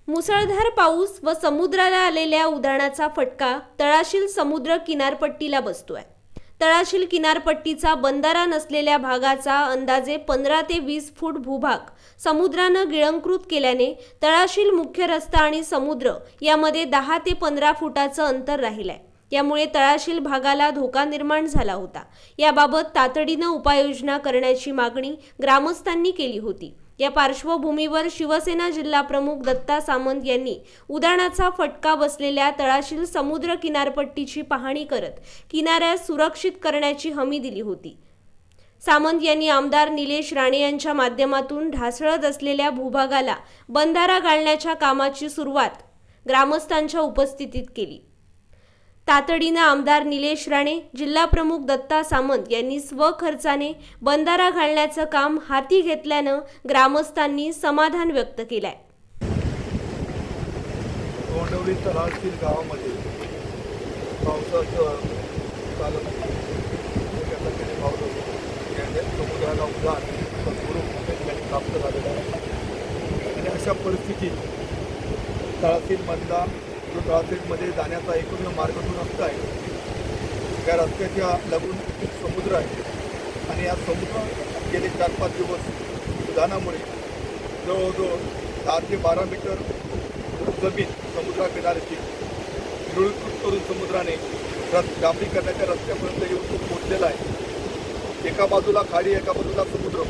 मुसळधार पाऊस व समुद्राला आलेल्या उधाणाचा फटका तळाशील समुद्र किनारपट्टीला बसतोय। तळाशील किनारपट्टीचा बंधारा नसलेल्या भागाचा अंदाजे 15 ते 20 फूट भूभाग समुद्रानं गिळंकृत केल्याने तळाशील मुख्य रस्ता आणि समुद्र यामध्ये 10 ते 15 फुटाचं अंतर राहिलंय। यामुळे तळाशील भागाला धोका निर्माण झाला होता। याबाबत तातडीनं उपाययोजना करण्याची मागणी ग्रामस्थांनी केली होती। या पार्श्वभूमीवर शिवसेना जिल्हा प्रमुख दत्ता सामंत यांनी उधाणाचा फटका बसलेल्या तळाशील समुद्र किनारपट्टीची पाहणी करत किनाऱ्यास सुरक्षित करण्याची हमी दिली होती। सामंत यांनी आमदार निलेश राणे यांच्या माध्यमातून ढासळत असलेल्या भूभागाला बंधारा घालण्याच्या कामाची सुरुवात ग्रामस्थांच्या उपस्थितीत केली। तातडीनं आमदार निलेश राणे, जिल्हा प्रमुख दत्ता सामंत यांनी स्वखर्चाने बंधारा घालण्याचं काम हाती घेतल्यानं ग्रामस्थांनी समाधान व्यक्त केलंय। तोंडवली तळाशील गावामध्ये पावसाचं चालत समुद्राला उधाण प्राप्त झालेलं आहे आणि अशा परिस्थितीत तळाशीलमधला जो तळाशीलमध्ये जाण्याचा एकूण मार्ग जो रस्ता आहे त्या रस्त्याच्या लागून समुद्र आहे आणि या समुद्र गेले 4-5 दिवस उधाणामुळे जवळजवळ 10 ते 12 मीटर जमीन समुद्राकिनाऱ्याची गिळंकृत करून समुद्राने डांबरीकरणाच्या रस्त्यापर्यंत येऊन तो पोचलेला आहे। एका बाजूला खाडी, एका बाजूला समुद्र,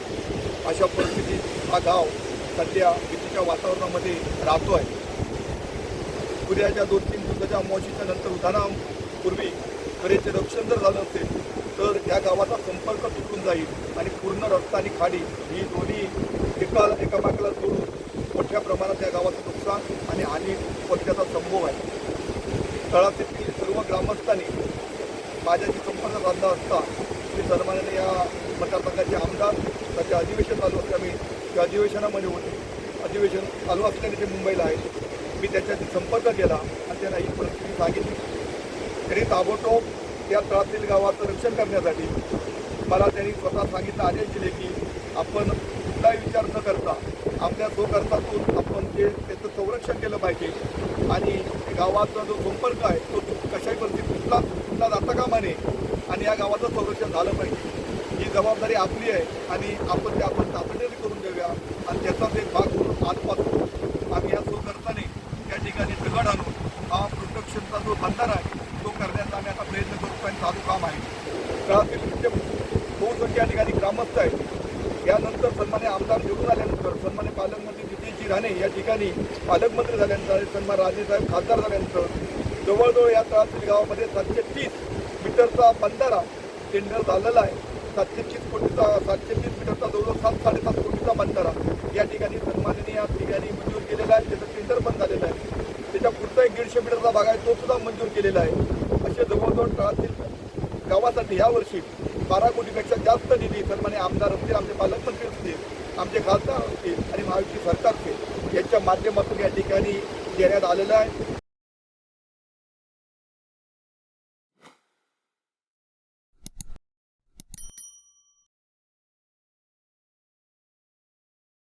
अशा परिस्थितीत हा गाव सध्या भीतीच्या वातावरणामध्ये राहतो आहे। उद्याच्या 2-3 दिवसाच्या अमावस्येच्या नंतर उधाणापूर्वी करेचे रक्षण जर झालं असेल तर या गावाचा संपर्क तुटून जाईल आणि पूर्ण रस्ता आणि खाडी ही दोन्ही एकामेकाला जोडून मोठ्या प्रमाणात या गावाचं नुकसान आणि हानी होण्याचा संभव आहे। तळाशील सर्व ग्रामस्थांनी माझ्याशी संपर्क साधला असता मी सन्मानाने या मतदारसंघाचे आमदार त्याचे अधिवेशन चालू असल्यामुळे त्या अधिवेशनामध्ये होते। अधिवेशन चालू असल्याने ते मुंबईला आहेत। मी त्याच्याशी संपर्क केला आणि त्यांना ही परिस्थिती सांगितली। तरी ताबडतोब त्या तळाशील गावाचं रक्षण करण्यासाठी मला त्यांनी स्वतः सांगितलं, आदेश दिले की आपण कुठलाही विचार न करता आपल्या स्वखर्चातून आपण त्याचं संरक्षण केलं पाहिजे आणि गावाचा जो संपर्क आहे तो कशाही परिस्थितीत तुटला जाता कामा नये आणि या गावाचं संरक्षण झालं पाहिजे। ही जबाबदारी आपली आहे आणि आपण तातडीने करून देऊया आणि त्याचाच एक भाग म्हणून आजपासून आम्ही या स्वखर्चाने त्या ठिकाणी दगड आणून हा प्रोटेक्शनचा जो बंधारा आहे तो करण्याचा आम्ही आता प्रयत्न करतो आणि चालू काम आहे। तळाशील बहुसंख्य या ठिकाणी ग्रामस्थ आहेत। यानंतर सन्मान्य आमदार निवडून आल्यानंतर सन्मान्य पालकमंत्री नितीनजी राणे या ठिकाणी पालकमंत्री झाल्यानंतर सन्मान राजेसाहेब खासदार झाल्यानंतर जवळजवळ या तळाशील गावामध्ये 730 मीटरचा बंधारा टेंडर झालेला आहे। 730 मीटरचा जवळजवळ 7-7.5 कोटीचा बंधारा या ठिकाणी सन्माननीय या ठिकाणी मंजूर केलेला आहे। त्याचं टेंडर पण झालेलं आहे। त्याच्या पुढचा 150 मीटरचा भाग आहे तो सुद्धा मंजूर केलेला आहे। असे जवळजवळ तळाशील गावासाठी यावर्षी 12 कोटीपेक्षा जास्त निधी सन्मान्य आमदार असतील, आमचे पालकमंत्री असतील, आमचे खासदार असतील आणि महायुती सरकार असतील यांच्या माध्यमातून या ठिकाणी देण्यात आलेलं आहे।